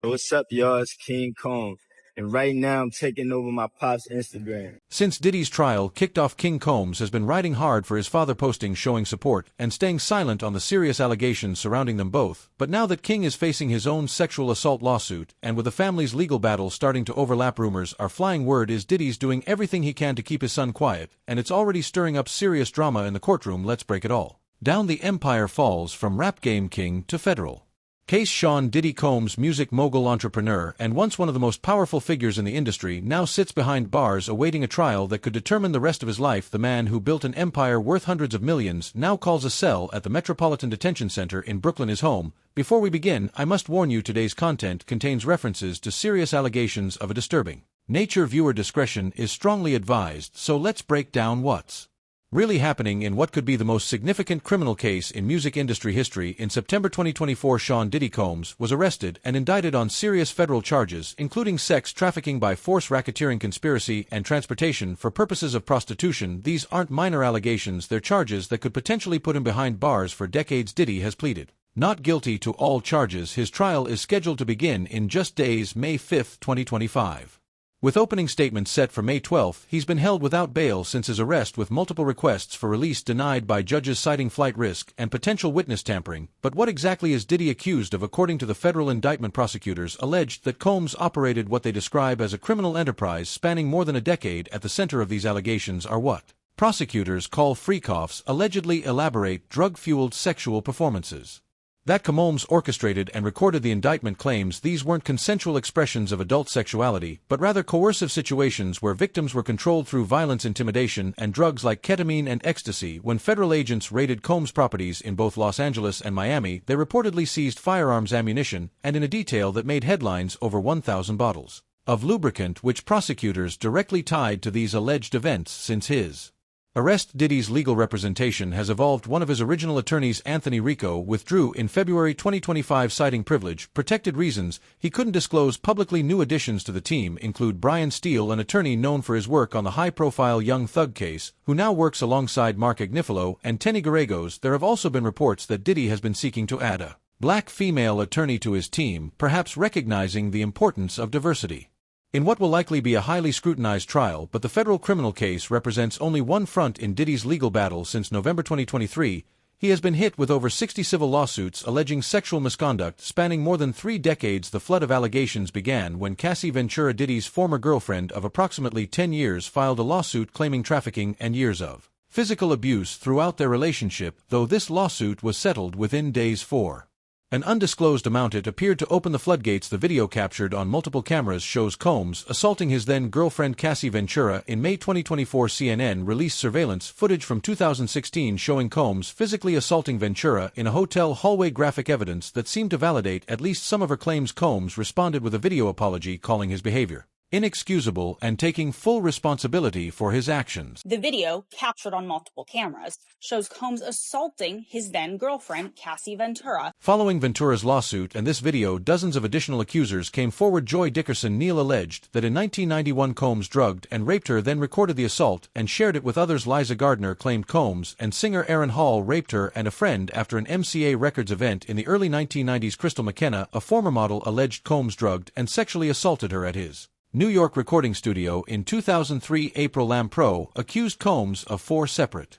What's up, y'all? It's King Kong. And right now I'm taking over my pop's Instagram. Since Diddy's trial kicked off, King Combs has been riding hard for his father, posting showing support and staying silent on the serious allegations surrounding them both. But now that King is facing his own sexual assault lawsuit, and with the family's legal battle starting to overlap, rumors are flying. Word is Diddy's doing everything he can to keep his son quiet, and it's already stirring up serious drama in the courtroom. Let's break it all down. The empire falls from rap game king to federal case. Sean Diddy Combs, music mogul, entrepreneur, and once one of the most powerful figures in the industry, now sits behind bars awaiting a trial that could determine the rest of his life. The man who built an empire worth hundreds of millions now calls a cell at the Metropolitan Detention Center in Brooklyn his home. Before we begin, I must warn you, today's content contains references to serious allegations of a disturbing nature. Viewer discretion is strongly advised. So let's break down what's really happening in what could be the most significant criminal case in music industry history. In September 2024, Sean Diddy Combs was arrested and indicted on serious federal charges, including sex trafficking by force, racketeering, conspiracy, and transportation for purposes of prostitution. These aren't minor allegations, they're charges that could potentially put him behind bars for decades. Diddy has pleaded not guilty to all charges. His trial is scheduled to begin in just days, May 5, 2025. With opening statements set for May 12, he's been held without bail since his arrest, with multiple requests for release denied by judges citing flight risk and potential witness tampering. But what exactly is Diddy accused of? According to the federal indictment, prosecutors alleged that Combs operated what they describe as a criminal enterprise spanning more than a decade. At the center of these allegations are what prosecutors call freak-offs, allegedly elaborate, drug-fueled sexual performances that Combs orchestrated and recorded. The indictment claims these weren't consensual expressions of adult sexuality, but rather coercive situations where victims were controlled through violence, intimidation, and drugs like ketamine and ecstasy. When federal agents raided Combs' properties in both Los Angeles and Miami, they reportedly seized firearms, ammunition, and in a detail that made headlines, over 1,000 bottles of lubricant, which prosecutors directly tied to these alleged events. Since his arrest, Diddy's legal representation has evolved. One of his original attorneys, Anthony Rico, withdrew in February 2025, citing privilege-protected reasons. He couldn't disclose publicly. New additions to the team include Brian Steele, an attorney known for his work on the high-profile Young Thug case, who now works alongside Mark Agnifilo, and Tenny Garagos. There have also been reports that Diddy has been seeking to add a black female attorney to his team, perhaps recognizing the importance of diversity in what will likely be a highly scrutinized trial. But the federal criminal case represents only one front in Diddy's legal battle. Since November 2023, he has been hit with over 60 civil lawsuits alleging sexual misconduct spanning more than 3 decades. The flood of allegations began when Cassie Ventura, Diddy's former girlfriend of approximately 10 years, filed a lawsuit claiming trafficking and years of physical abuse throughout their relationship, though this lawsuit was settled within days for an undisclosed amount. It appeared to open the floodgates. The video captured on multiple cameras shows Combs assaulting his then-girlfriend Cassie Ventura. In May 2024, CNN released surveillance footage from 2016 showing Combs physically assaulting Ventura in a hotel hallway, graphic evidence that seemed to validate at least some of her claims. Combs responded with a video apology, calling his behavior inexcusable and taking full responsibility for his actions. The video, captured on multiple cameras, shows Combs assaulting his then-girlfriend, Cassie Ventura. Following Ventura's lawsuit and this video, dozens of additional accusers came forward. Joy Dickerson Neal alleged that in 1991 Combs drugged and raped her, then recorded the assault and shared it with others. Liza Gardner claimed Combs and singer Aaron Hall raped her and a friend after an MCA Records event in the early 1990s. Crystal McKenna, a former model, alleged Combs drugged and sexually assaulted her at his New York recording studio in 2003. April Lampro accused Combs of 4 separate.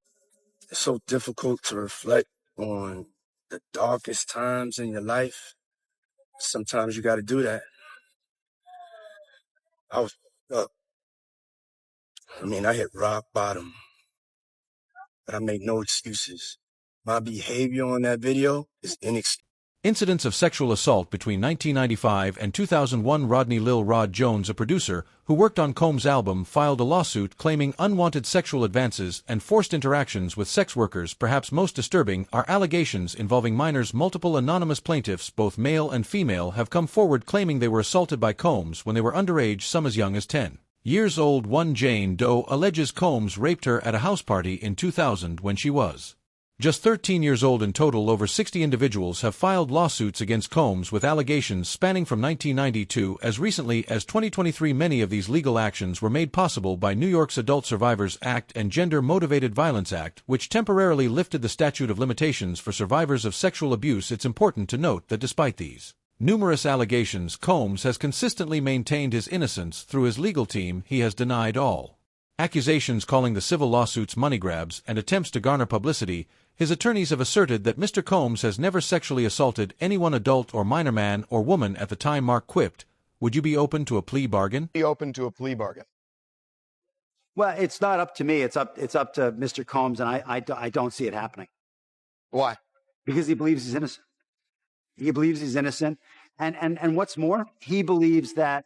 It's so difficult to reflect on the darkest times in your life. Sometimes you got to do that. I was up. I hit rock bottom, but I make no excuses. My behavior on that video is inexcusable. Incidents of sexual assault between 1995 and 2001. Rodney Lil Rod Jones, a producer who worked on Combs' album, filed a lawsuit claiming unwanted sexual advances and forced interactions with sex workers. Perhaps most disturbing are allegations involving minors. Multiple anonymous plaintiffs, both male and female, have come forward claiming they were assaulted by Combs when they were underage, some as young as 10 years old. One Jane Doe alleges Combs raped her at a house party in 2000 when she was just 13 years old. In total, over 60 individuals have filed lawsuits against Combs, with allegations spanning from 1992 as recently as 2023. Many of these legal actions were made possible by New York's Adult Survivors Act and Gender-Motivated Violence Act, which temporarily lifted the statute of limitations for survivors of sexual abuse. It's important to note that despite these Numerous allegations. Combs has consistently maintained his innocence. Through his legal team, he has denied all accusations, calling the civil lawsuits money grabs and attempts to garner publicity. His attorneys have asserted that Mr. Combs has never sexually assaulted anyone, adult or minor, man or woman. At the time, Mark quipped, "Would you be open to a plea bargain?" Be open to a plea bargain. Well, it's not up to me. It's up to Mr. Combs, and I don't see it happening. Why? Because he believes he's innocent. He believes he's innocent. And what's more, he believes that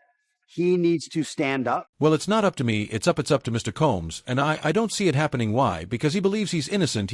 he needs to stand up. Well, it's not up to me, it's up to Mr. Combs, and I don't see it happening. Why? Because he believes he's innocent,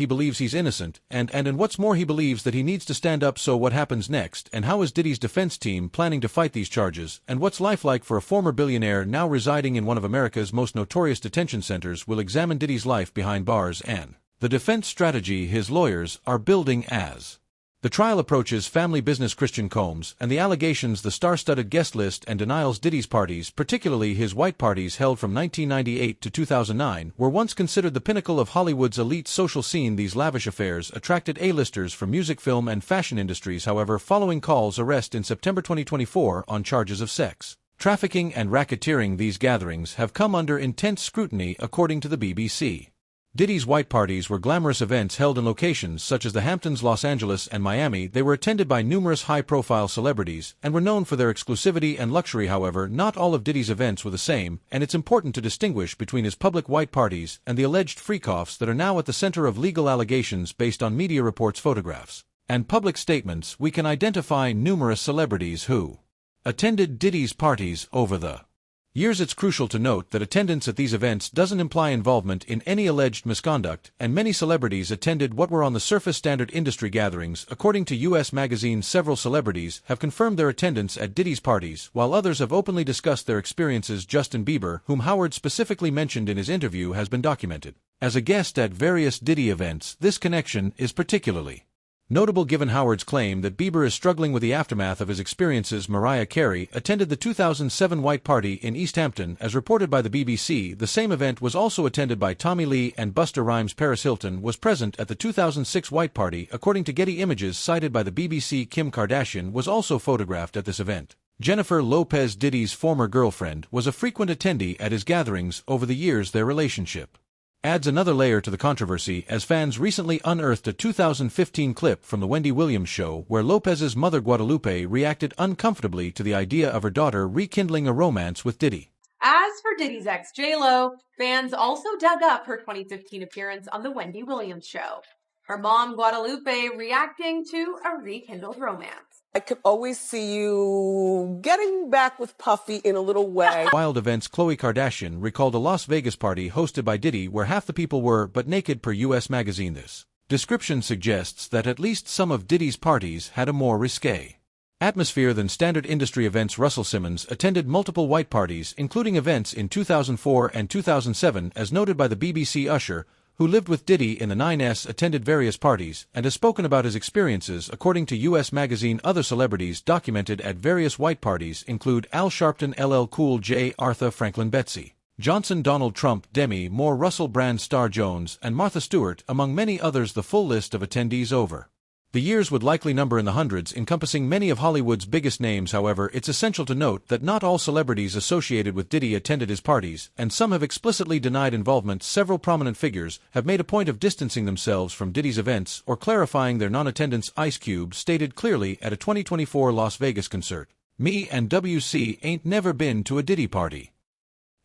and what's more, he believes that he needs to stand up. So what happens next, and how is Diddy's defense team planning to fight these charges, and what's life like for a former billionaire now residing in one of America's most notorious detention centers? We'll examine Diddy's life behind bars and the defense strategy his lawyers are building as the trial approaches. Family business. Christian Combs and the allegations, the star-studded guest list and denials. Diddy's parties, particularly his white parties held from 1998 to 2009, were once considered the pinnacle of Hollywood's elite social scene. These lavish affairs attracted A-listers from music, film, and fashion industries. However, following Call's arrest in September 2024 on charges of sex trafficking and racketeering, these gatherings have come under intense scrutiny, according to the BBC. Diddy's white parties were glamorous events held in locations such as the Hamptons, Los Angeles, and Miami. They were attended by numerous high-profile celebrities and were known for their exclusivity and luxury. However, not all of Diddy's events were the same, and it's important to distinguish between his public white parties and the alleged freak-offs that are now at the center of legal allegations based on media reports, photographs, and public statements. We can identify numerous celebrities who attended Diddy's parties over the years. It's crucial to note that attendance at these events doesn't imply involvement in any alleged misconduct, and many celebrities attended what were on the surface standard industry gatherings. According to U.S. Magazine, several celebrities have confirmed their attendance at Diddy's parties, while others have openly discussed their experiences. Justin Bieber, whom Howard specifically mentioned in his interview, has been documented as a guest at various Diddy events. This connection is particularly notable given Howard's claim that Bieber is struggling with the aftermath of his experiences. Mariah Carey attended the 2007 white party in East Hampton, as reported by the BBC. The same event was also attended by Tommy Lee and Busta Rhymes. Paris Hilton was present at the 2006 white party. According to Getty Images cited by the BBC, Kim Kardashian was also photographed at this event. Jennifer Lopez, Diddy's former girlfriend, was a frequent attendee at his gatherings. Over the years, their relationship adds another layer to the controversy, as fans recently unearthed a 2015 clip from the Wendy Williams show where Lopez's mother Guadalupe reacted uncomfortably to the idea of her daughter rekindling a romance with Diddy. As for Diddy's ex J-Lo, fans also dug up her 2015 appearance on the Wendy Williams show. Her mom Guadalupe reacting to a rekindled romance. I could always see you getting back with Puffy in a little way. Wild events. Khloe Kardashian recalled a Las Vegas party hosted by Diddy where half the people were but naked. Per U.S. Magazine, this description suggests that at least some of Diddy's parties had a more risque atmosphere than standard industry events. Russell Simmons attended multiple white parties, including events in 2004 and 2007, as noted by the BBC. Usher, who lived with Diddy in the 9s, attended various parties and has spoken about his experiences. According to U.S. Magazine, other celebrities documented at various white parties include Al Sharpton, LL Cool J, Aretha Franklin, Betsy Johnson, Donald Trump, Demi Moore, Russell Brand, Star Jones, and Martha Stewart, among many others. The full list of attendees over the years would likely number in the hundreds, encompassing many of Hollywood's biggest names. However, it's essential to note that not all celebrities associated with Diddy attended his parties, and some have explicitly denied involvement. Several prominent figures have made a point of distancing themselves from Diddy's events or clarifying their non-attendance. Ice Cube stated clearly at a 2024 Las Vegas concert, "Me and WC ain't never been to a Diddy party."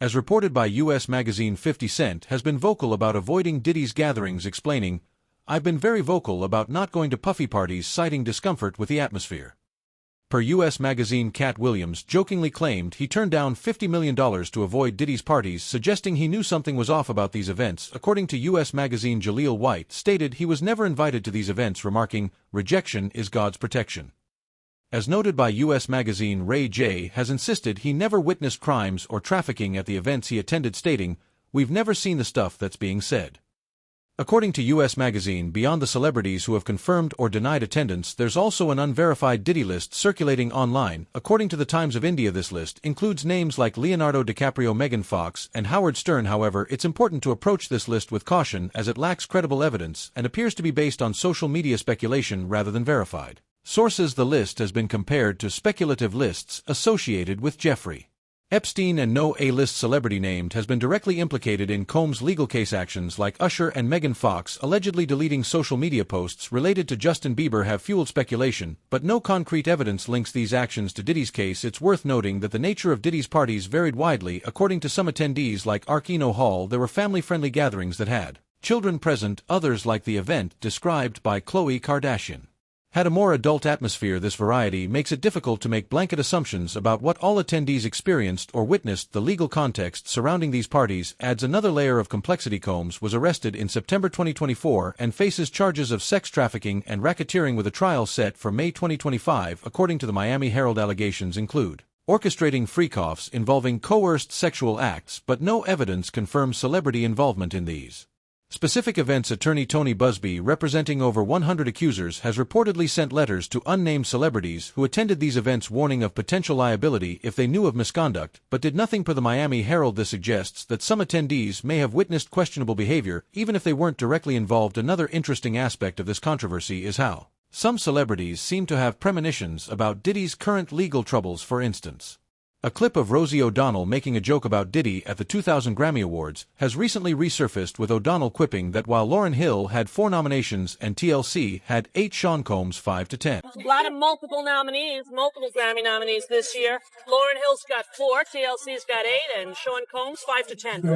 As reported by U.S. Magazine, 50 Cent has been vocal about avoiding Diddy's gatherings, explaining, "I've been very vocal about not going to Puffy parties, citing discomfort with the atmosphere." Per U.S. Magazine, Cat Williams jokingly claimed he turned down $50 million to avoid Diddy's parties, suggesting he knew something was off about these events. According to U.S. Magazine, Jaleel White stated he was never invited to these events, remarking, "Rejection is God's protection." As noted by U.S. Magazine, Ray J has insisted he never witnessed crimes or trafficking at the events he attended, stating, "We've never seen the stuff that's being said." According to U.S. Magazine, beyond the celebrities who have confirmed or denied attendance, there's also an unverified Diddy list circulating online. According to the Times of India, this list includes names like Leonardo DiCaprio, Megan Fox, and Howard Stern. However, it's important to approach this list with caution, as it lacks credible evidence and appears to be based on social media speculation rather than verified Sources: the list has been compared to speculative lists associated with Jeffrey Epstein, and no A-list celebrity named has been directly implicated in Combs' legal case actions, like Usher and Megan Fox allegedly deleting social media posts related to Justin Bieber, have fueled speculation, but no concrete evidence links these actions to Diddy's case. It's worth noting that the nature of Diddy's parties varied widely. According to some attendees, like Arkino Hall, there were family-friendly gatherings that had children present. Others, like the event described by Khloe Kardashian, had a more adult atmosphere. This variety makes it difficult to make blanket assumptions about what all attendees experienced or witnessed. The legal context surrounding these parties adds another layer of complexity. Combs was arrested in September 2024 and faces charges of sex trafficking and racketeering, with a trial set for May 2025. According to the Miami Herald, allegations include orchestrating freak-offs involving coerced sexual acts, but no evidence confirms celebrity involvement in these specific events. Attorney Tony Busby, representing over 100 accusers, has reportedly sent letters to unnamed celebrities who attended these events warning of potential liability if they knew of misconduct, but did nothing. Per the Miami Herald, this suggests that some attendees may have witnessed questionable behavior, even if they weren't directly involved. Another interesting aspect of this controversy is how some celebrities seem to have premonitions about Diddy's current legal troubles. For instance, a clip of Rosie O'Donnell making a joke about Diddy at the 2000 Grammy Awards has recently resurfaced, with O'Donnell quipping that while Lauryn Hill had 4 nominations and TLC had 8, Sean Combs 5 to 10. A lot of multiple nominees, multiple Grammy nominees this year. Lauryn Hill's got 4, TLC's got 8, and Sean Combs 5 to 10.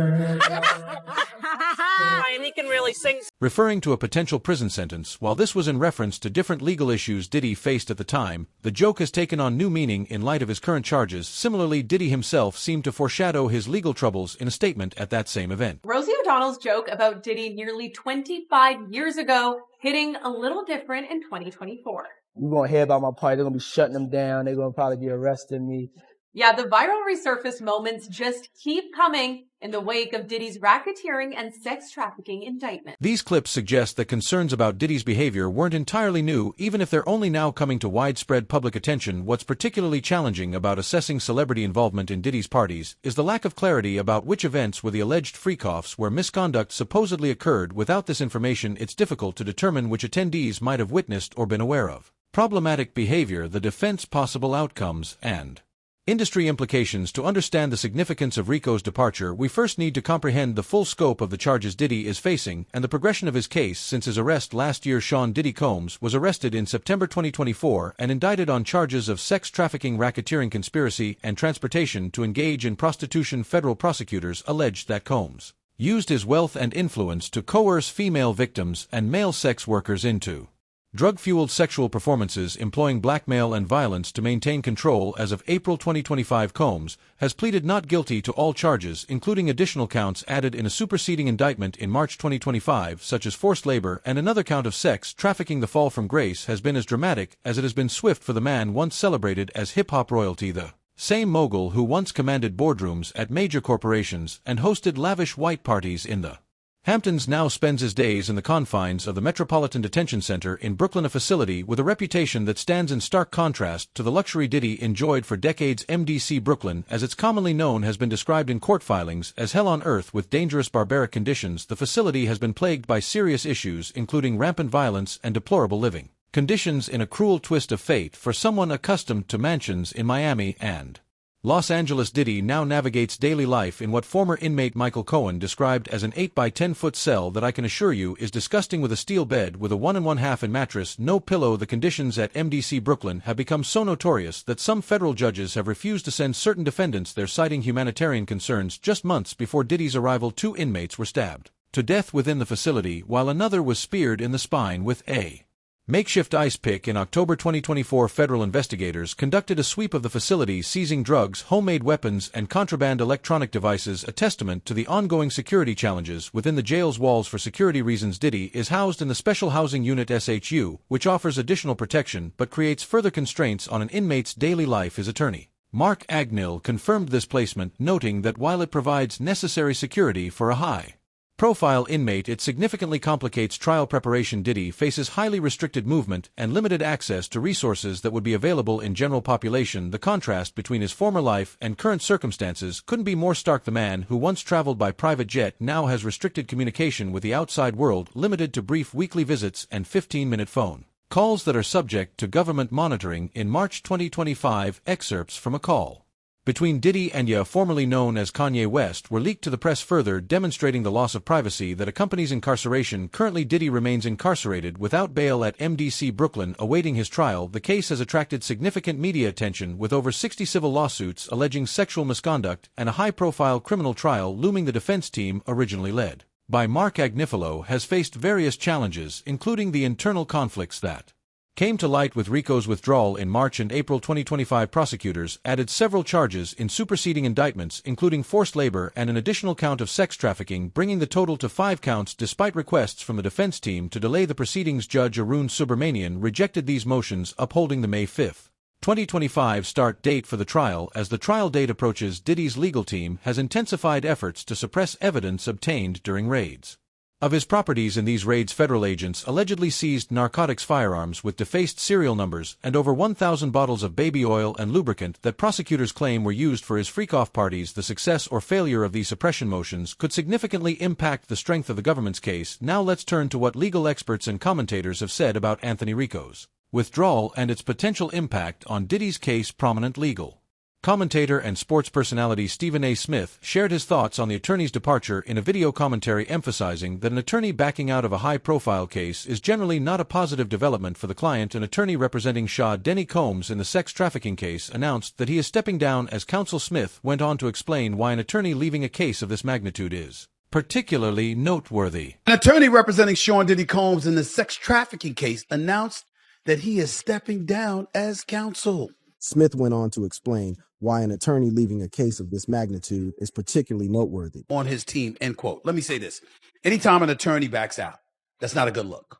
And he can really sing. Referring to a potential prison sentence, while this was in reference to different legal issues Diddy faced at the time, the joke has taken on new meaning in light of his current charges. Similarly, Diddy himself seemed to foreshadow his legal troubles in a statement at that same event. Rosie O'Donnell's joke about Diddy nearly 25 years ago hitting a little different in 2024. You're going to hear about my party. They're going to be shutting them down. They're going to probably be arresting me. Yeah, the viral resurfaced moments just keep coming in the wake of Diddy's racketeering and sex trafficking indictment. These clips suggest that concerns about Diddy's behavior weren't entirely new, even if they're only now coming to widespread public attention. What's particularly challenging about assessing celebrity involvement in Diddy's parties is the lack of clarity about which events were the alleged freak-offs where misconduct supposedly occurred. Without this information, it's difficult to determine which attendees might have witnessed or been aware of problematic behavior, the defense, possible outcomes, and industry implications. To understand the significance of Rico's departure, we first need to comprehend the full scope of the charges Diddy is facing and the progression of his case since his arrest last year. Sean Diddy Combs was arrested in September 2024 and indicted on charges of sex trafficking, racketeering, conspiracy, and transportation to engage in prostitution. Federal prosecutors alleged that Combs used his wealth and influence to coerce female victims and male sex workers into drug-fueled sexual performances, employing blackmail and violence to maintain control. As of April 2025, Combs has pleaded not guilty to all charges, including additional counts added in a superseding indictment in March 2025, such as forced labor and another count of sex trafficking. The fall from grace has been as dramatic as it has been swift for the man once celebrated as hip-hop royalty, the same mogul who once commanded boardrooms at major corporations and hosted lavish white parties in the Hamptons now spends his days in the confines of the Metropolitan Detention Center in Brooklyn, a facility with a reputation that stands in stark contrast to the luxury Diddy enjoyed for decades. MDC Brooklyn, as it's commonly known, has been described in court filings as hell on earth with dangerous, barbaric conditions. The facility has been plagued by serious issues, including rampant violence and deplorable living conditions, in a cruel twist of fate for someone accustomed to mansions in Miami and Los Angeles. Diddy now navigates daily life in what former inmate Michael Cohen described as an 8 by 10-foot cell that I can assure you is disgusting, with a steel bed with a 1 1/2 inch mattress, no pillow. The conditions at MDC Brooklyn have become so notorious that some federal judges have refused to send certain defendants there, citing humanitarian concerns. Just months before Diddy's arrival, 2 inmates were stabbed to death within the facility, while another was speared in the spine with a makeshift ice pick. In October 2024, federal investigators conducted a sweep of the facility, seizing drugs, homemade weapons, and contraband electronic devices, a testament to the ongoing security challenges within the jail's walls. For security reasons, Diddy is housed in the Special Housing Unit SHU, which offers additional protection but creates further constraints on an inmate's daily life. His attorney, Mark Agnil, confirmed this placement, noting that while it provides necessary security for a high-profile inmate, it significantly complicates trial preparation. Diddy faces highly restricted movement and limited access to resources that would be available in general population. The contrast between his former life and current circumstances couldn't be more stark. The man who once traveled by private jet now has restricted communication with the outside world, limited to brief weekly visits and 15-minute phone Calls that are subject to government monitoring in March 2025. Excerpts from a call between Diddy and Ye, formerly known as Kanye West, were leaked to the press, further demonstrating the loss of privacy that accompanies incarceration. Currently, Diddy remains incarcerated without bail at MDC Brooklyn, awaiting his trial. The case has attracted significant media attention, with over 60 civil lawsuits alleging sexual misconduct and a high-profile criminal trial looming. The defense team, originally led by Mark Agnifilo, has faced various challenges, including the internal conflicts that came to light with Rico's withdrawal in March and April 2025. Prosecutors added several charges in superseding indictments, including forced labor and an additional count of sex trafficking, bringing the total to 5 counts. Despite requests from the defense team to delay the proceedings, Judge Arun Subramanian rejected these motions, upholding the May 5, 2025 start date for the trial. As the trial date approaches, Diddy's legal team has intensified efforts to suppress evidence obtained during raids of his properties. In these raids, federal agents allegedly seized narcotics, firearms with defaced serial numbers, and over 1,000 bottles of baby oil and lubricant that prosecutors claim were used for his freak-off parties. The success or failure of these suppression motions could significantly impact the strength of the government's case. Now let's turn to what legal experts and commentators have said about Anthony Rico's withdrawal and its potential impact on Diddy's case. Prominent legal commentator and sports personality Stephen A. Smith shared his thoughts on the attorney's departure in a video commentary, emphasizing that an attorney backing out of a high-profile case is generally not a positive development for the client. An attorney representing Shah Denny Combs in the sex trafficking case announced that he is stepping down as counsel. Smith went on to explain why an attorney leaving a case of this magnitude is particularly noteworthy. An attorney representing Sean Diddy Combs in the sex trafficking case announced that he is stepping down as counsel. Smith went on to explain why an attorney leaving a case of this magnitude is particularly noteworthy. On his team, end quote. Let me say this. Anytime an attorney backs out, that's not a good look.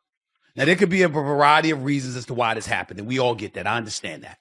Now, there could be a variety of reasons as to why this happened, and we all get that. I understand that.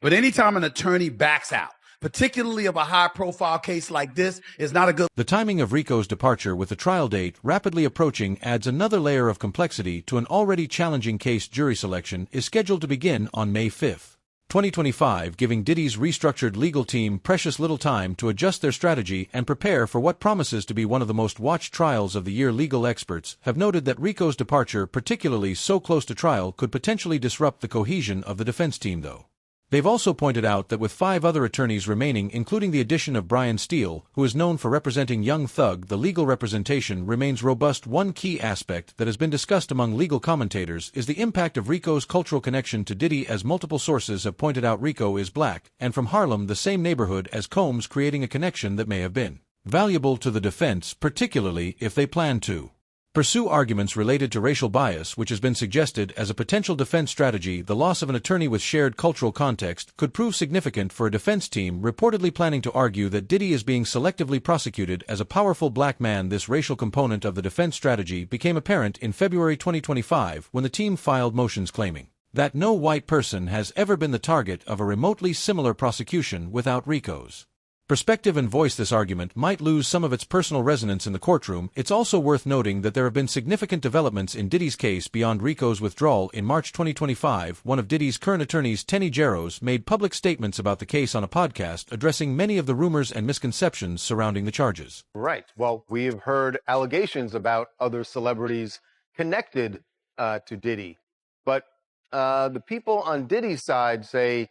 But anytime an attorney backs out, particularly of a high-profile case like this, is not a good... The timing of Rico's departure, with the trial date rapidly approaching, adds another layer of complexity to an already challenging case. Jury selection is scheduled to begin on May 5, 2025, giving Diddy's restructured legal team precious little time to adjust their strategy and prepare for what promises to be one of the most watched trials of the year. Legal experts have noted that Rico's departure, particularly so close to trial, could potentially disrupt the cohesion of the defense team, though. They've also pointed out that with 5 other attorneys remaining, including the addition of Brian Steele, who is known for representing Young Thug, the legal representation remains robust. One key aspect that has been discussed among legal commentators is the impact of Rico's cultural connection to Diddy. As multiple sources have pointed out, Rico is black and from Harlem, the same neighborhood as Combs, creating a connection that may have been valuable to the defense, particularly if they plan to pursue arguments related to racial bias, which has been suggested as a potential defense strategy. The loss of an attorney with shared cultural context could prove significant for a defense team reportedly planning to argue that Diddy is being selectively prosecuted as a powerful black man. This racial component of the defense strategy became apparent in February 2025 when the team filed motions claiming that no white person has ever been the target of a remotely similar prosecution without Rico's perspective and voice. This argument might lose some of its personal resonance in the courtroom. It's also worth noting that there have been significant developments in Diddy's case beyond Rico's withdrawal. In March 2025, one of Diddy's current attorneys, Tenny Jaros, made public statements about the case on a podcast, addressing many of the rumors and misconceptions surrounding the charges. Right. Well, we have heard allegations about other celebrities connected to Diddy, but the people on Diddy's side say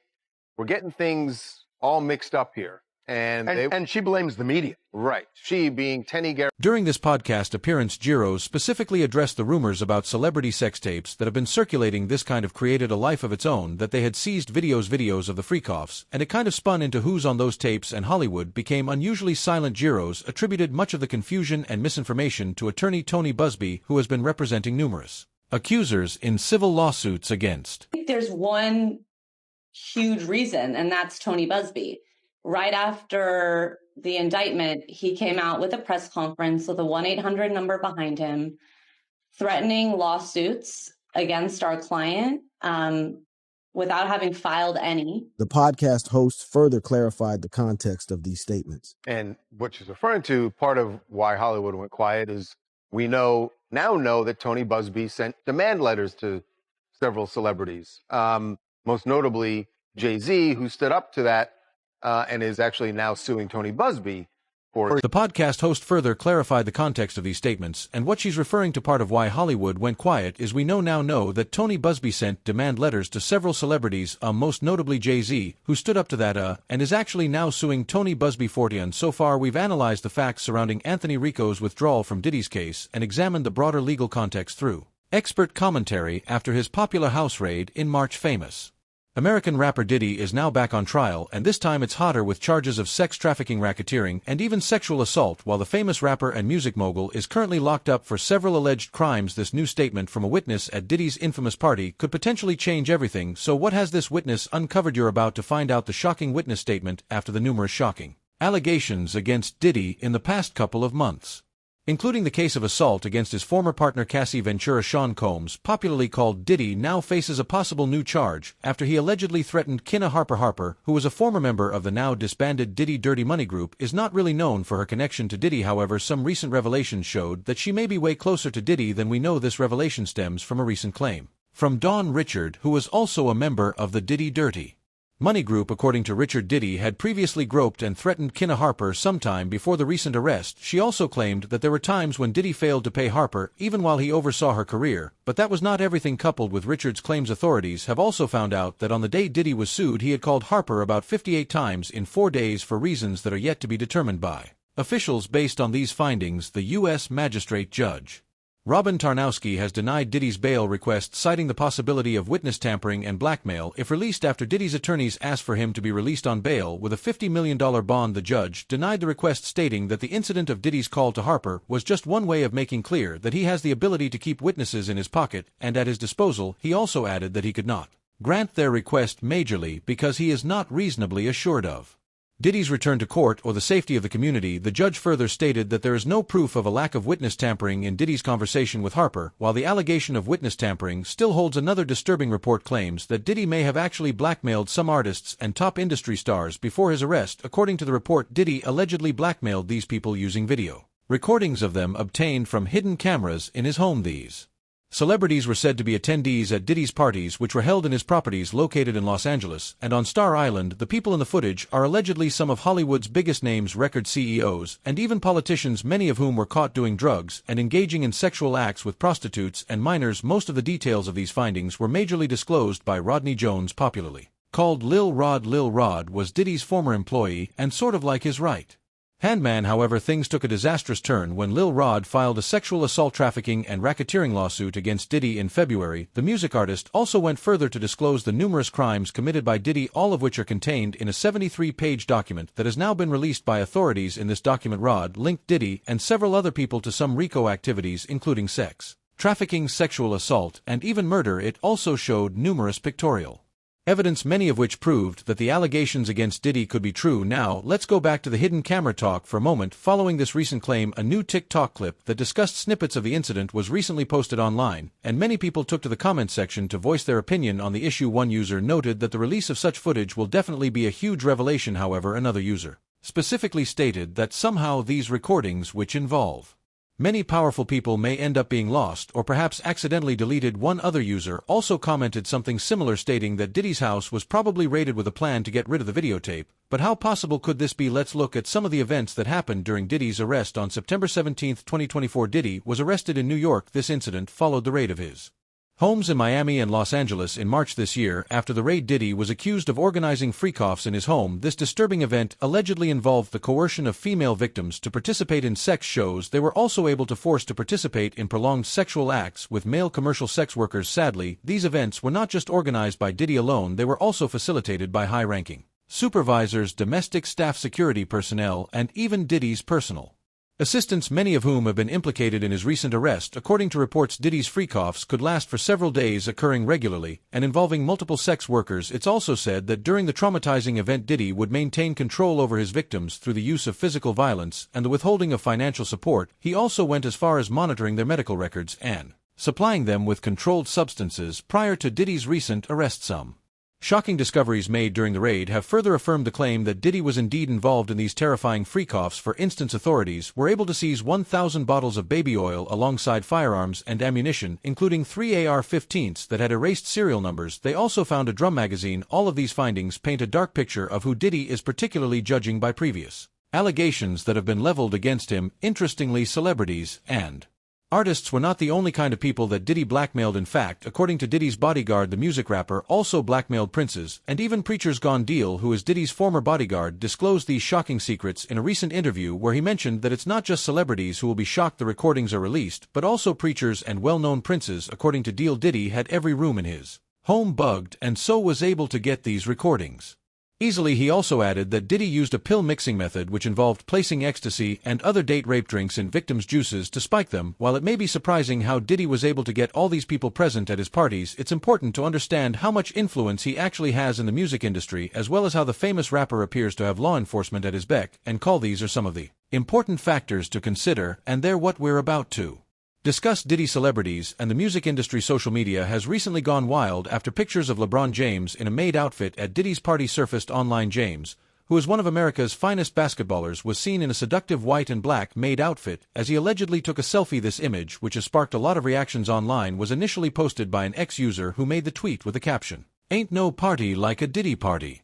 we're getting things all mixed up here. And she blames the media. Right. She being Tenny Garrett. During this podcast appearance, Giros specifically addressed the rumors about celebrity sex tapes that have been circulating. This kind of created a life of its own, that they had seized videos of the freak-offs, and it kind of spun into who's on those tapes, and Hollywood became unusually silent. Giros attributed much of the confusion and misinformation to attorney Tony Busby, who has been representing numerous accusers in civil lawsuits against. I think there's one huge reason, and that's Tony Busby. Right after the indictment, he came out with a press conference with a 1-800 number behind him, threatening lawsuits against our client without having filed any. The podcast host further clarified the context of these statements. And what she's referring to, part of why Hollywood went quiet, is we now know that Tony Busby sent demand letters to several celebrities, most notably Jay-Z, who stood up to that and is actually now suing Tony Busby. for The podcast host further clarified the context of these statements, and what she's referring to. Part of why Hollywood went quiet is we now know that Tony Busby sent demand letters to several celebrities, most notably Jay-Z, who stood up to that, and is actually now suing Tony Busby for it. And so far we've analyzed the facts surrounding Anthony Rico's withdrawal from Diddy's case and examined the broader legal context through expert commentary after his popular house raid in March. Famous American rapper Diddy is now back on trial, and this time it's hotter with charges of sex trafficking, racketeering, and even sexual assault, while the famous rapper and music mogul is currently locked up for several alleged crimes. This new statement from a witness at Diddy's infamous party could potentially change everything. So what has this witness uncovered? You're about to find out the shocking witness statement after the numerous shocking allegations against Diddy in the past couple of months, including the case of assault against his former partner Cassie Ventura. Sean Combs, popularly called Diddy, now faces a possible new charge after he allegedly threatened Kina Harper. Harper, who was a former member of the now disbanded Diddy Dirty Money Group, is not really known for her connection to Diddy. However, some recent revelations showed that she may be way closer to Diddy than we know. This revelation stems from a recent claim from Dawn Richard, who was also a member of the Diddy Dirty Money Group. According to Richard, Diddy had previously groped and threatened Kina Harper sometime before the recent arrest. She also claimed that there were times when Diddy failed to pay Harper even while he oversaw her career, but that was not everything. Coupled with Richard's claims, authorities have also found out that on the day Diddy was sued, he had called Harper about 58 times in 4 days for reasons that are yet to be determined by officials. Based on these findings, the U.S. Magistrate Judge Robin Tarnowski has denied Diddy's bail request, citing the possibility of witness tampering and blackmail if released. After Diddy's attorneys asked for him to be released on bail with a $50 million bond, the judge denied the request, stating that the incident of Diddy's call to Harper was just one way of making clear that he has the ability to keep witnesses in his pocket and at his disposal. He also added that he could not grant their request majorly because he is not reasonably assured of Diddy's return to court or the safety of the community. The judge further stated that there is no proof of a lack of witness tampering in Diddy's conversation with Harper, while the allegation of witness tampering still holds. Another disturbing report claims that Diddy may have actually blackmailed some artists and top industry stars before his arrest. According to the report, Diddy allegedly blackmailed these people using video recordings of them obtained from hidden cameras in his home. These celebrities were said to be attendees at Diddy's parties, which were held in his properties located in Los Angeles and on Star Island. The people in the footage are allegedly some of Hollywood's biggest names, record CEOs, and even politicians, many of whom were caught doing drugs and engaging in sexual acts with prostitutes and minors. Most of the details of these findings were majorly disclosed by Rodney Jones, popularly called Lil Rod. Lil Rod was Diddy's former employee and sort of like his right handman. However, things took a disastrous turn when Lil Rod filed a sexual assault, trafficking, and racketeering lawsuit against Diddy in February. The music artist also went further to disclose the numerous crimes committed by Diddy, all of which are contained in a 73-page document that has now been released by authorities. In this document, Rod linked Diddy and several other people to some RICO activities, including sex trafficking, sexual assault, and even murder. It also showed numerous pictorial evidence, many of which proved that the allegations against Diddy could be true. Now, let's go back to the hidden camera talk for a moment. Following this recent claim, a new TikTok clip that discussed snippets of the incident was recently posted online, and many people took to the comment section to voice their opinion on the issue. One user noted that the release of such footage will definitely be a huge revelation. However, another user specifically stated that somehow these recordings, which involve many powerful people, may end up being lost or perhaps accidentally deleted. One other user also commented something similar, stating that Diddy's house was probably raided with a plan to get rid of the videotape. But how possible could this be? Let's look at some of the events that happened during Diddy's arrest on September 17, 2024. Diddy was arrested in New York. This incident followed the raid of his homes in Miami and Los Angeles in March this year. After the raid, Diddy was accused of organizing freak-offs in his home. This disturbing event allegedly involved the coercion of female victims to participate in sex shows. They were also able to force to participate in prolonged sexual acts with male commercial sex workers. Sadly, these events were not just organized by Diddy alone, they were also facilitated by high-ranking supervisors, domestic staff, security personnel, and even Diddy's personal assistants, many of whom have been implicated in his recent arrest. According to reports, Diddy's freak-offs could last for several days, occurring regularly and involving multiple sex workers. It's also said that during the traumatizing event, Diddy would maintain control over his victims through the use of physical violence and the withholding of financial support. He also went as far as monitoring their medical records and supplying them with controlled substances. Prior to Diddy's recent arrest, some shocking discoveries made during the raid have further affirmed the claim that Diddy was indeed involved in these terrifying freak-offs. For instance, authorities were able to seize 1,000 bottles of baby oil alongside firearms and ammunition, including 3 AR-15s that had erased serial numbers. They also found a drum magazine. All of these findings paint a dark picture of who Diddy is, particularly judging by previous Allegations that have been leveled against him. Interestingly, celebrities and artists were not the only kind of people that Diddy blackmailed. In fact, according to Diddy's bodyguard, the music rapper also blackmailed princes, and even Preacher's Gone Deal, who is Diddy's former bodyguard, disclosed these shocking secrets in a recent interview where he mentioned that it's not just celebrities who will be shocked the recordings are released, but also preachers and well-known princes. According to Deal, Diddy had every room in his home bugged and so was able to get these recordings easily. He also added that Diddy used a pill mixing method which involved placing ecstasy and other date rape drinks in victims' juices to spike them. While it may be surprising how Diddy was able to get all these people present at his parties, it's important to understand how much influence he actually has in the music industry, as well as how the famous rapper appears to have law enforcement at his beck and call. These are some of the important factors to consider, and they're what we're about to discuss. Diddy celebrities and the music industry. Social media has recently gone wild after pictures of LeBron James in a maid outfit at Diddy's party surfaced online. James, who is one of America's finest basketballers, was seen in a seductive white and black maid outfit as he allegedly took a selfie. This image, which has sparked a lot of reactions online, was initially posted by an ex-user who made the tweet with the caption, "Ain't no party like a Diddy party."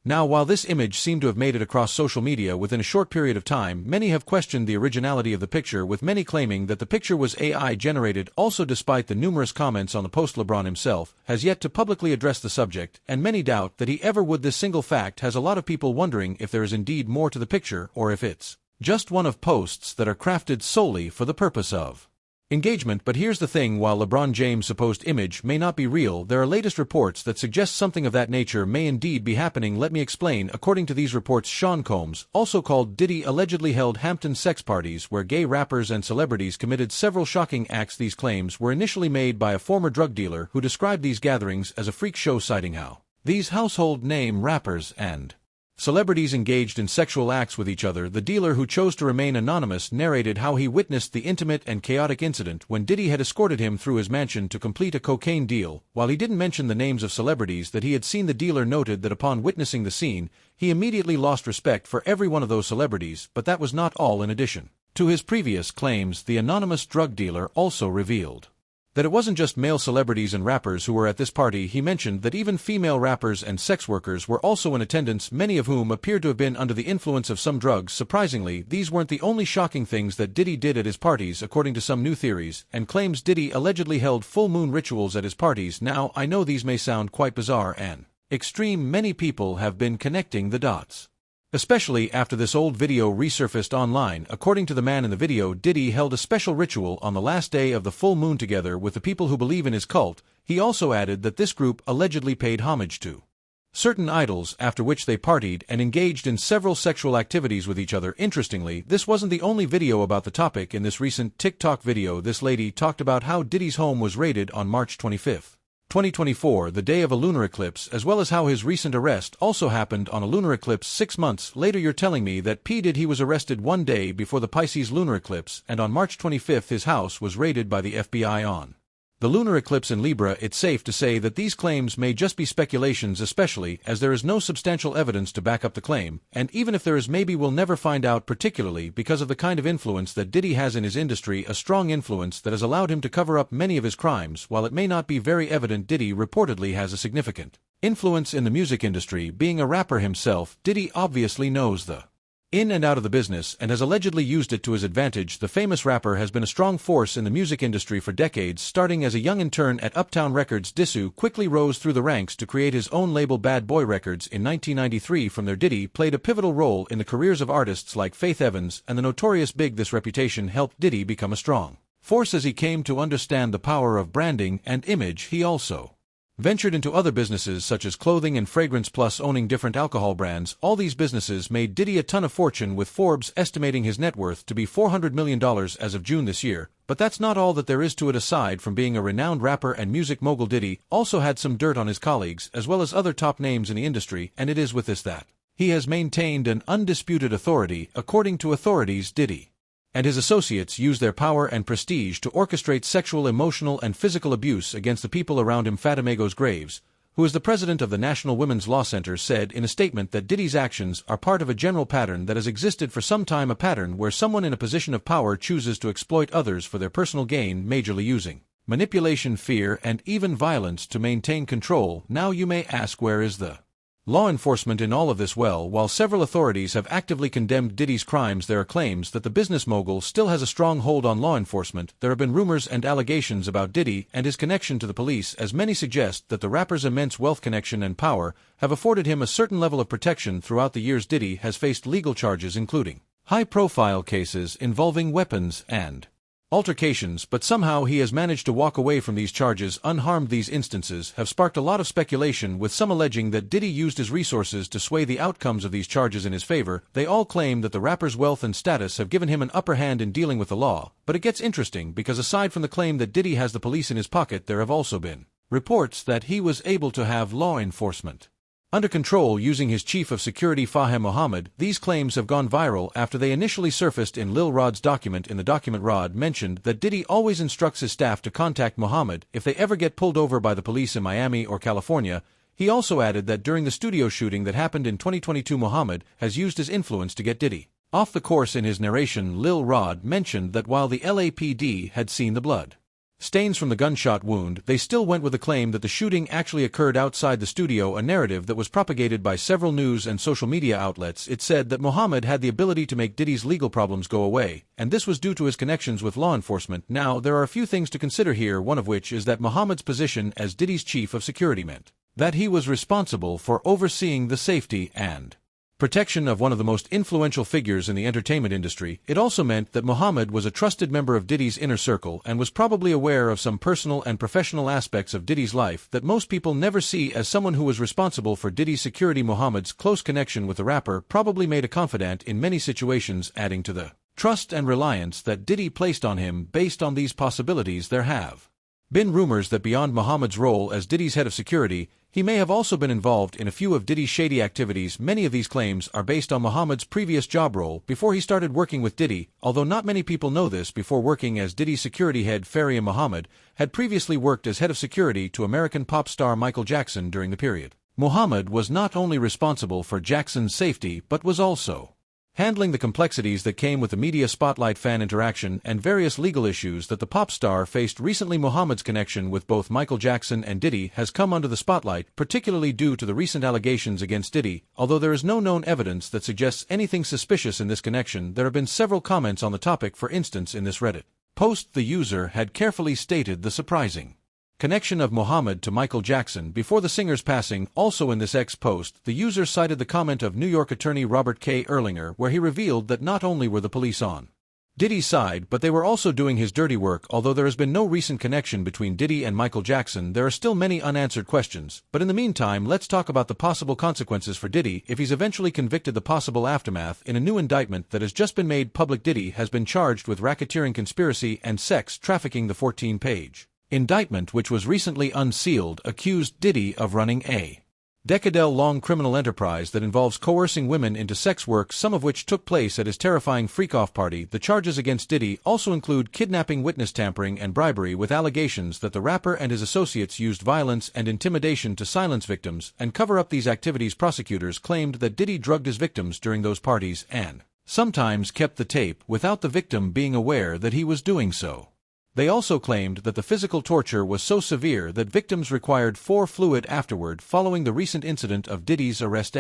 Now, while this image seemed to have made it across social media within a short period of time, many have questioned the originality of the picture, with many claiming that the picture was AI generated. Also, despite the numerous comments on the post, LeBron himself has yet to publicly address the subject, and many doubt that he ever would. This single fact has a lot of people wondering if there is indeed more to the picture, or if it's just one of posts that are crafted solely for the purpose of engagement. But here's the thing: while LeBron James' supposed image may not be real, there are latest reports that suggest something of that nature may indeed be happening. Let me explain. According to these reports, Sean Combs, also called Diddy, allegedly held Hampton sex parties where gay rappers and celebrities committed several shocking acts. These claims were initially made by a former drug dealer who described these gatherings as a freak show, citing how these household name rappers and celebrities engaged in sexual acts with each other. The dealer, who chose to remain anonymous, narrated how he witnessed the intimate and chaotic incident when Diddy had escorted him through his mansion to complete a cocaine deal. While he didn't mention the names of celebrities that he had seen, the dealer noted that upon witnessing the scene, he immediately lost respect for every one of those celebrities. But that was not all. In addition to his previous claims, the anonymous drug dealer also revealed that it wasn't just male celebrities and rappers who were at this party. He mentioned that even female rappers and sex workers were also in attendance, many of whom appeared to have been under the influence of some drugs. Surprisingly, these weren't the only shocking things that Diddy did at his parties. According to some new theories and claims, Diddy allegedly held full moon rituals at his parties. Now, I know these may sound quite bizarre and extreme. Many people have been connecting the dots, especially after this old video resurfaced online. According to the man in the video, Diddy held a special ritual on the last day of the full moon together with the people who believe in his cult. He also added that this group allegedly paid homage to certain idols, after which they partied and engaged in several sexual activities with each other. Interestingly, this wasn't the only video about the topic. In this recent TikTok video, this lady talked about how Diddy's home was raided on March 25th. 2024, the day of a lunar eclipse, as well as how his recent arrest also happened on a lunar eclipse 6 months later. You're telling me that P. Diddy was arrested one day before the Pisces lunar eclipse, and on March 25th his house was raided by the FBI on the lunar eclipse in Libra? It's safe to say that these claims may just be speculations, especially as there is no substantial evidence to back up the claim, and even if there is, maybe we'll never find out, particularly because of the kind of influence that Diddy has in his industry, a strong influence that has allowed him to cover up many of his crimes. While it may not be very evident, Diddy reportedly has a significant influence in the music industry. Being a rapper himself, Diddy obviously knows the in and out of the business and has allegedly used it to his advantage. The famous rapper has been a strong force in the music industry for decades. Starting as a young intern at Uptown Records, Diddy quickly rose through the ranks to create his own label, Bad Boy Records, in 1993. From there, Diddy played a pivotal role in the careers of artists like Faith Evans and the Notorious Big. This reputation helped Diddy become a strong force as he came to understand the power of branding and image. He also ventured into other businesses such as clothing and fragrance, plus owning different alcohol brands. All these businesses made Diddy a ton of fortune, with Forbes estimating his net worth to be $400 million as of June this year. But that's not all that there is to it. Aside from being a renowned rapper and music mogul, Diddy also had some dirt on his colleagues as well as other top names in the industry, and it is with this that he has maintained an undisputed authority. According to authorities, Diddy and his associates use their power and prestige to orchestrate sexual, emotional, and physical abuse against the people around him. Fatimegos Graves, who is the president of the National Women's Law Center, said in a statement that Diddy's actions are part of a general pattern that has existed for some time, a pattern where someone in a position of power chooses to exploit others for their personal gain, majorly using manipulation, fear, and even violence to maintain control. Now you may ask, where is the law enforcement in all of this? Well, while several authorities have actively condemned Diddy's crimes, there are claims that the business mogul still has a strong hold on law enforcement. There have been rumors and allegations about Diddy and his connection to the police, as many suggest that the rapper's immense wealth, connection, and power have afforded him a certain level of protection throughout the years. Diddy has faced legal charges including high-profile cases involving weapons and altercations, but somehow he has managed to walk away from these charges unharmed. These instances have sparked a lot of speculation, with some alleging that Diddy used his resources to sway the outcomes of these charges in his favor. They all claim that the rapper's wealth and status have given him an upper hand in dealing with the law, but it gets interesting because aside from the claim that Diddy has the police in his pocket, there have also been reports that he was able to have law enforcement under control using his chief of security Fahem Mohammed. These claims have gone viral after they initially surfaced in Lil Rod's document. In the document, Rod mentioned that Diddy always instructs his staff to contact Mohammed if they ever get pulled over by the police in Miami or California. He also added that during the studio shooting that happened in 2022, Mohammed has used his influence to get Diddy off the course. In his narration, Lil Rod mentioned that while the LAPD had seen the blood stains from the gunshot wound, they still went with the claim that the shooting actually occurred outside the studio, a narrative that was propagated by several news and social media outlets. It said that Mohammed had the ability to make Diddy's legal problems go away, and this was due to his connections with law enforcement. Now, there are a few things to consider here, one of which is that Mohammed's position as Diddy's chief of security meant that he was responsible for overseeing the safety and protection of one of the most influential figures in the entertainment industry. It also meant that Mohammed was a trusted member of Diddy's inner circle and was probably aware of some personal and professional aspects of Diddy's life that most people never see. As someone who was responsible for Diddy's security, Mohammed's close connection with the rapper probably made a confidant in many situations, adding to the trust and reliance that Diddy placed on him. Based on these possibilities, there have been rumors that beyond Mohammed's role as Diddy's head of security, he may have also been involved in a few of Diddy's shady activities. Many of these claims are based on Mohammed's previous job role before he started working with Diddy, although not many people know this. Before working as Diddy's security head, Faria Mohammed had previously worked as head of security to American pop star Michael Jackson during the period. Mohammed was not only responsible for Jackson's safety but was also handling the complexities that came with the media spotlight, fan interaction, and various legal issues that the pop star faced. Recently, Mohammed's connection with both Michael Jackson and Diddy has come under the spotlight, particularly due to the recent allegations against Diddy. Although there is no known evidence that suggests anything suspicious in this connection, there have been several comments on the topic. For instance, in this Reddit post, the user had carefully stated the surprising connection of Mohammed to Michael Jackson before the singer's passing. Also in this X post, the user cited the comment of New York attorney Robert K. Erlinger, where he revealed that not only were the police on Diddy's side, but they were also doing his dirty work. Although there has been no recent connection between Diddy and Michael Jackson, there are still many unanswered questions. But in the meantime, let's talk about the possible consequences for Diddy if he's eventually convicted. The possible aftermath in a new indictment that has just been made public. Diddy has been charged with racketeering, conspiracy, and sex trafficking. The 14-page indictment, which was recently unsealed, accused Diddy of running a decade-long criminal enterprise that involves coercing women into sex work, some of which took place at his terrifying freak-off party. The charges against Diddy also include kidnapping, witness tampering, and bribery, with allegations that the rapper and his associates used violence and intimidation to silence victims and cover up these activities. Prosecutors claimed that Diddy drugged his victims during those parties and sometimes kept the tape without the victim being aware that he was doing so. They also claimed that the physical torture was so severe that victims required fluid afterward. Following the recent incident of Diddy's arrest,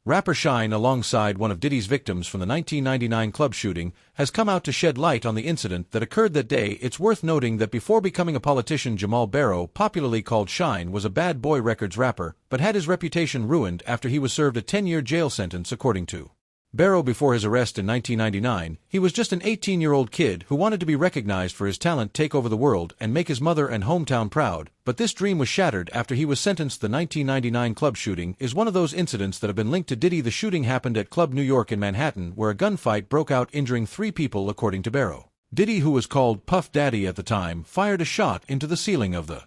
rapper Shine, alongside one of Diddy's victims from the 1999 club shooting, has come out to shed light on the incident that occurred that day. It's worth noting that before becoming a politician, Jamal Barrow, popularly called Shine, was a Bad Boy Records rapper, but had his reputation ruined after he was served a 10-year jail sentence. According to Barrow, before his arrest in 1999, he was just an 18-year-old kid who wanted to be recognized for his talent, take over the world, and make his mother and hometown proud. But this dream was shattered after he was sentenced. The 1999 club shooting is one of those incidents that have been linked to Diddy. The shooting happened at Club New York in Manhattan, where a gunfight broke out, injuring 3 people, according to Barrow. Diddy, who was called Puff Daddy at the time, fired a shot into the ceiling of the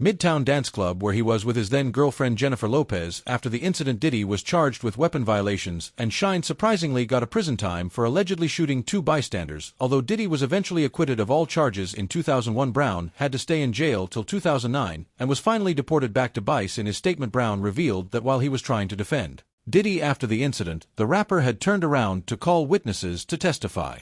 Midtown Dance Club, where he was with his then-girlfriend Jennifer Lopez. After the incident, Diddy was charged with weapon violations, and Shine surprisingly got a prison time for allegedly shooting 2 bystanders. Although Diddy was eventually acquitted of all charges in 2001, Brown had to stay in jail till 2009 and was finally deported back to Vice. In his statement, Brown revealed that while he was trying to defend Diddy after the incident, the rapper had turned around to call witnesses to testify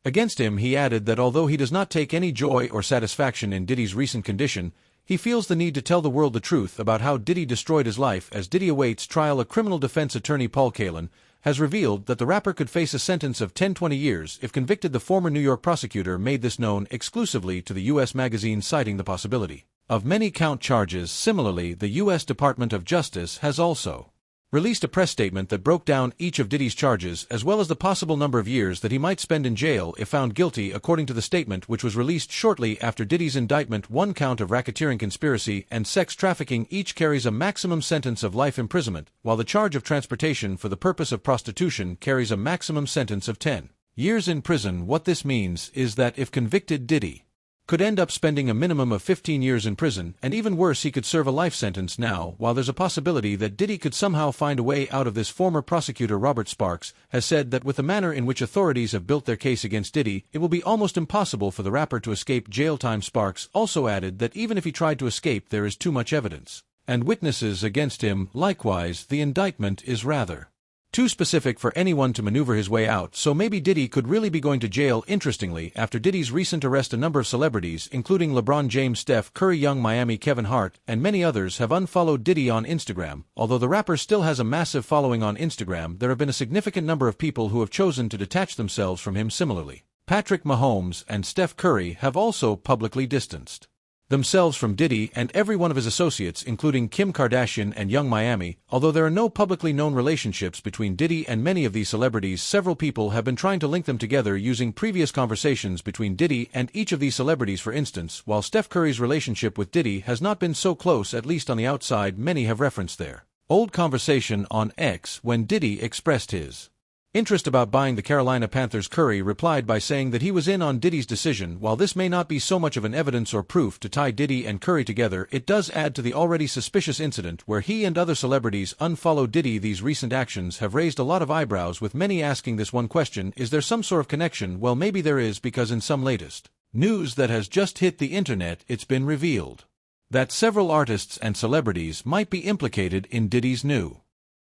against him. He added that although he does not take any joy or satisfaction in Diddy's recent condition, He feels the need to tell the world the truth about how Diddy destroyed his life. As Diddy awaits trial, a criminal defense attorney, Paul Kalin, has revealed that the rapper could face a sentence of 10-20 years if convicted. The former New York prosecutor made this known exclusively to the U.S. magazine, citing the possibility of many count charges. Similarly, the U.S. Department of Justice has also released a press statement that broke down each of Diddy's charges, as well as the possible number of years that he might spend in jail if found guilty. According to the statement, which was released shortly after Diddy's indictment, one count of racketeering, conspiracy, and sex trafficking each carries a maximum sentence of life imprisonment, while the charge of transportation for the purpose of prostitution carries a maximum sentence of 10 years in prison. What this means is that if convicted, Diddy could end up spending a minimum of 15 years in prison, and even worse, he could serve a life sentence. Now, while there's a possibility that Diddy could somehow find a way out of this, former prosecutor Robert Sparks has said that with the manner in which authorities have built their case against Diddy, it will be almost impossible for the rapper to escape jail time. Sparks also added that even if he tried to escape, there is too much evidence and witnesses against him. Likewise, the indictment is rather too specific for anyone to maneuver his way out, so maybe Diddy could really be going to jail. Interestingly, after Diddy's recent arrest, a number of celebrities, including LeBron James, Steph Curry, Young Miami, Kevin Hart, and many others, have unfollowed Diddy on Instagram. Although the rapper still has a massive following on Instagram, there have been a significant number of people who have chosen to detach themselves from him. Similarly, Patrick Mahomes and Steph Curry have also publicly distanced themselves from Diddy and every one of his associates, including Kim Kardashian and Young Miami. Although there are no publicly known relationships between Diddy and many of these celebrities, several people have been trying to link them together using previous conversations between Diddy and each of these celebrities. For instance, while Steph Curry's relationship with Diddy has not been so close, at least on the outside, many have referenced their old conversation on X when Diddy expressed his interest about buying the Carolina Panthers. Curry replied by saying that he was in on Diddy's decision. While this may not be so much of an evidence or proof to tie Diddy and Curry together, it does add to the already suspicious incident where he and other celebrities unfollowed Diddy. These recent actions have raised a lot of eyebrows, with many asking this one question: is there some sort of connection? Well, maybe there is, because in some latest news that has just hit the internet, it's been revealed that several artists and celebrities might be implicated in Diddy's new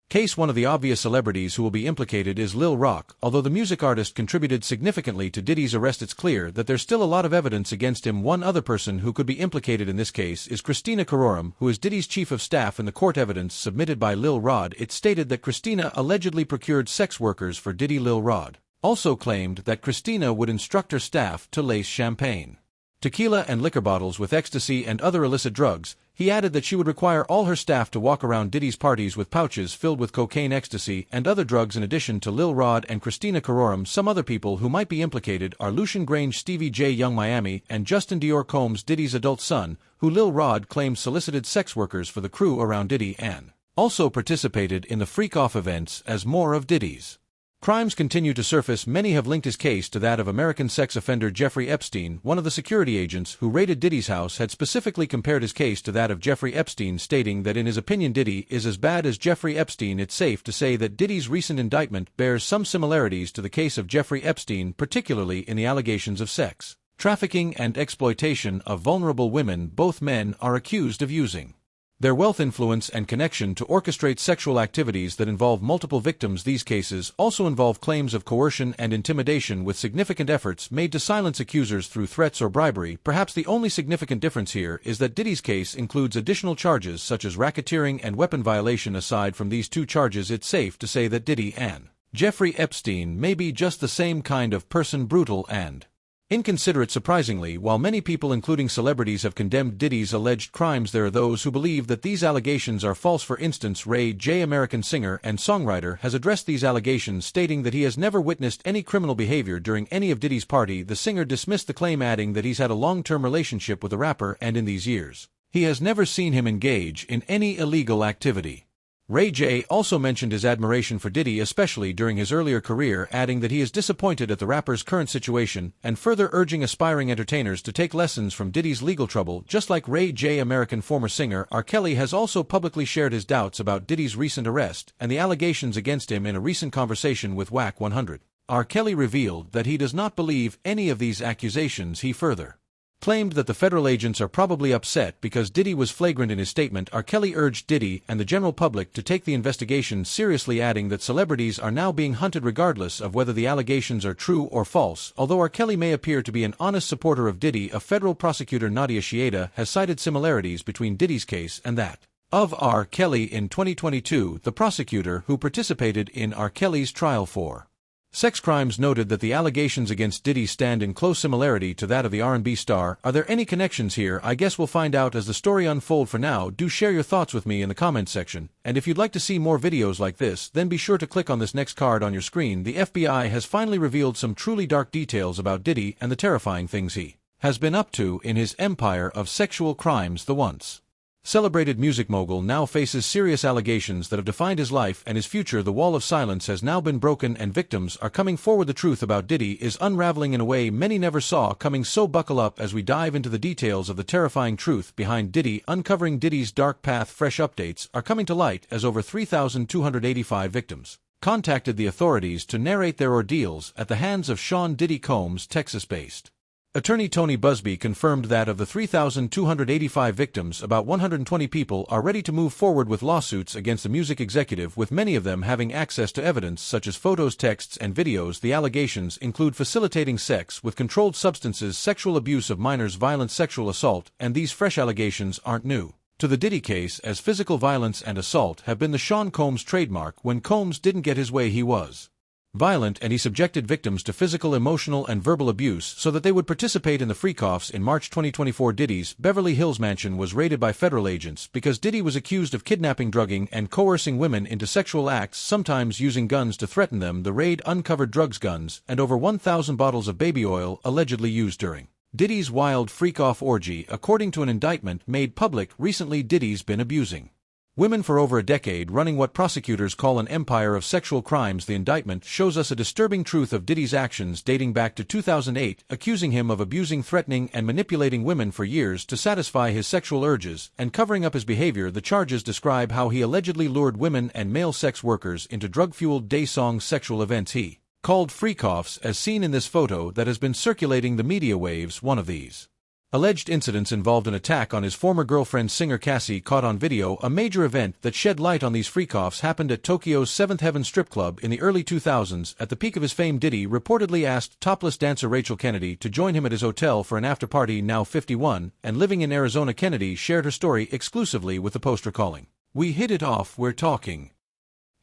case. One of the obvious celebrities who will be implicated is Lil Rock. Although the music artist contributed significantly to Diddy's arrest, it's clear that there's still a lot of evidence against him. One other person who could be implicated in this case is Christina Courtroom, who is Diddy's chief of staff. In the court evidence submitted by Lil Rod, it stated that Christina allegedly procured sex workers for Diddy. Lil Rod also claimed that Christina would instruct her staff to lace champagne, tequila, and liquor bottles with ecstasy and other illicit drugs. He added that she would require all her staff to walk around Diddy's parties with pouches filled with cocaine, ecstasy, and other drugs. In addition to Lil Rod and Christina Courtroom, some other people who might be implicated are Lucian Grange, Stevie J, Young Miami, and Justin Dior Combs, Diddy's adult son, who Lil Rod claims solicited sex workers for the crew around Diddy and also participated in the freak-off events. As more of Diddy's crimes continue to surface, many have linked his case to that of American sex offender Jeffrey Epstein. One of the security agents who raided Diddy's house had specifically compared his case to that of Jeffrey Epstein, stating that in his opinion Diddy is as bad as Jeffrey Epstein. It's safe to say that Diddy's recent indictment bears some similarities to the case of Jeffrey Epstein, particularly in the allegations of sex trafficking and exploitation of vulnerable women. Both men are accused of using their wealth, influence, and connection to orchestrate sexual activities that involve multiple victims. These cases also involve claims of coercion and intimidation, with significant efforts made to silence accusers through threats or bribery. Perhaps the only significant difference here is that Diddy's case includes additional charges such as racketeering and weapon violation. Aside from these two charges, it's safe to say that Diddy and Jeffrey Epstein may be just the same kind of person, brutal and inconsiderate. Surprisingly, while many people, including celebrities, have condemned Diddy's alleged crimes, there are those who believe that these allegations are false. For instance, Ray J, American singer and songwriter, has addressed these allegations, stating that he has never witnessed any criminal behavior during any of Diddy's party. The singer dismissed the claim, adding that he's had a long-term relationship with the rapper, and in these years, he has never seen him engage in any illegal activity. Ray J also mentioned his admiration for Diddy, especially during his earlier career, adding that he is disappointed at the rapper's current situation, and further urging aspiring entertainers to take lessons from Diddy's legal trouble. Just like Ray J, American former singer R. Kelly has also publicly shared his doubts about Diddy's recent arrest and the allegations against him. In a recent conversation with Whack 100, R. Kelly revealed that he does not believe any of these accusations. He further claimed that the federal agents are probably upset because Diddy was flagrant in his statement. R. Kelly urged Diddy and the general public to take the investigation seriously, adding that celebrities are now being hunted regardless of whether the allegations are true or false. Although R. Kelly may appear to be an honest supporter of Diddy, a federal prosecutor, Nadia Shieda, has cited similarities between Diddy's case and that of R. Kelly in 2022. The prosecutor who participated in R. Kelly's trial for sex crimes noted that the allegations against Diddy stand in close similarity to that of the R&B star. Are there any connections here? I guess we'll find out as the story unfolds. For now, do share your thoughts with me in the comments section, and if you'd like to see more videos like this, then be sure to click on this next card on your screen. The FBI has finally revealed some truly dark details about Diddy and the terrifying things he has been up to in his empire of sexual crimes. The once celebrated music mogul now faces serious allegations that have defined his life and his future. The wall of silence has now been broken and victims are coming forward. The truth about Diddy is unraveling in a way many never saw coming, so buckle up as we dive into the details of the terrifying truth behind Diddy. Uncovering Diddy's dark path. Fresh updates are coming to light as over 3,285 victims contacted the authorities to narrate their ordeals at the hands of Sean Diddy Combs. Texas-based attorney Tony Busby confirmed that of the 3,285 victims, about 120 people are ready to move forward with lawsuits against the music executive, with many of them having access to evidence such as photos, texts, and videos. The allegations include facilitating sex with controlled substances, sexual abuse of minors, violent sexual assault, and these fresh allegations aren't new to the Diddy case, as physical violence and assault have been the Sean Combs trademark. When Combs didn't get his way, he was violent, and he subjected victims to physical, emotional, and verbal abuse so that they would participate in the freak-offs. In March 2024, Diddy's Beverly Hills mansion was raided by federal agents because Diddy was accused of kidnapping, drugging, and coercing women into sexual acts, sometimes using guns to threaten them. The raid uncovered drugs, guns, and over 1,000 bottles of baby oil allegedly used during Diddy's wild freak-off orgy. According to an indictment made public recently, Diddy's been abusing women for over a decade, running what prosecutors call an empire of sexual crimes. The indictment shows us a disturbing truth of Diddy's actions dating back to 2008, accusing him of abusing, threatening, and manipulating women for years to satisfy his sexual urges and covering up his behavior. The charges describe how he allegedly lured women and male sex workers into drug-fueled day-song sexual events he called freak-offs, as seen in this photo that has been circulating the media waves. One of these alleged incidents involved an attack on his former girlfriend, singer Cassie, caught on video. A major event that shed light on these freak-offs happened at Tokyo's Seventh Heaven strip club in the early 2000s. At the peak of his fame, Diddy reportedly asked topless dancer Rachel Kennedy to join him at his hotel for an after-party. Now 51 and living in Arizona, Kennedy shared her story exclusively with the poster calling, "We hit it off, we're talking.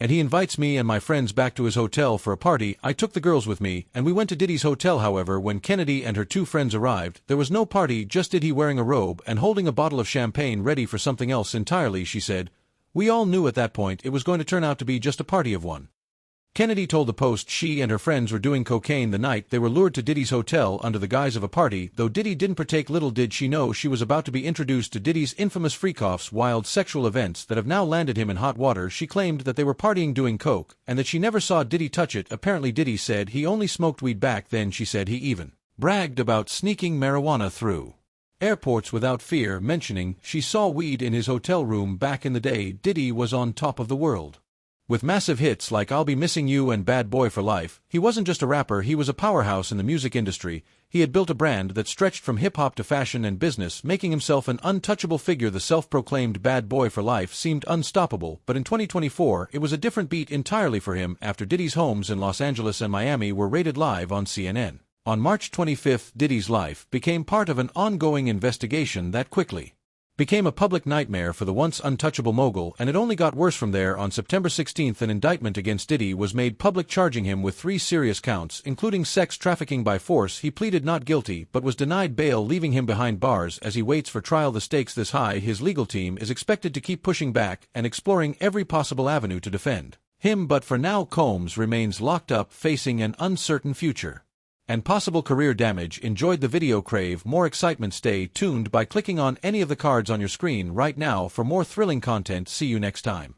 And he invites me and my friends back to his hotel for a party. I took the girls with me, and we went to Diddy's hotel." However, when Kennedy and her two friends arrived, there was no party, just Diddy wearing a robe and holding a bottle of champagne, ready for something else entirely. She said, "We all knew at that point it was going to turn out to be just a party of one." Kennedy told the Post she and her friends were doing cocaine the night they were lured to Diddy's hotel under the guise of a party. Though Diddy didn't partake, little did she know she was about to be introduced to Diddy's infamous freak-offs, wild sexual events that have now landed him in hot water. She claimed that they were partying doing coke, and that she never saw Diddy touch it. Apparently Diddy said he only smoked weed back then. She said he even bragged about sneaking marijuana through airports without fear, mentioning she saw weed in his hotel room back in the day. Diddy was on top of the world with massive hits like I'll Be Missing You and Bad Boy for Life. He wasn't just a rapper, he was a powerhouse in the music industry. He had built a brand that stretched from hip-hop to fashion and business, making himself an untouchable figure. The self-proclaimed Bad Boy for Life seemed unstoppable, but in 2024 it was a different beat entirely for him after Diddy's homes in Los Angeles and Miami were raided. Live on CNN on March 25, Diddy's life became part of an ongoing investigation that quickly became a public nightmare for the once untouchable mogul, and it only got worse from there. On September 16, an indictment against Diddy was made public, charging him with 3 serious counts, including sex trafficking by force. He pleaded not guilty, but was denied bail, leaving him behind bars as he waits for trial. The stakes this high, his legal team is expected to keep pushing back and exploring every possible avenue to defend him. But for now, Combs remains locked up, facing an uncertain future and possible career damage. Enjoyed the video? Crave more excitement? Stay tuned by clicking on any of the cards on your screen right now for more thrilling content. See you next time.